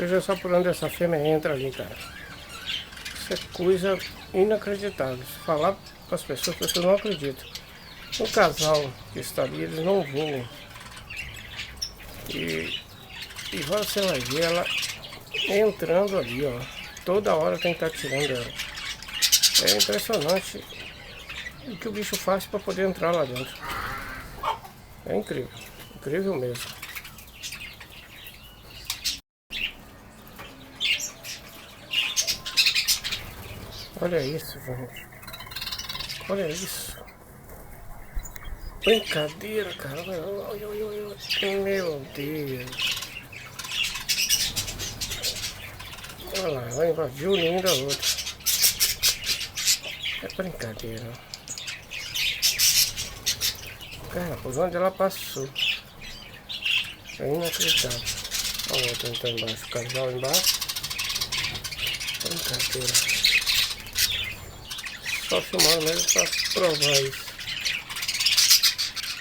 Veja só por onde essa fêmea entra ali, cara. Isso é coisa inacreditável. Se falar para as pessoas não acreditam. O casal que está ali, eles não voam. E você vai ver ela entrando ali, ó. Toda hora tem que estar tirando ela. É impressionante o que o bicho faz para poder entrar lá dentro. É incrível. Incrível mesmo. Olha isso, gente. Olha isso. Brincadeira, cara. Olha, olha, olha. Meu Deus. Olha lá, vai invadir o ninho da outra. É brincadeira. Cara, por onde ela passou. É inacreditável. Olha o outro então embaixo. O casal embaixo. Brincadeira. Só filmando mesmo pra provar isso.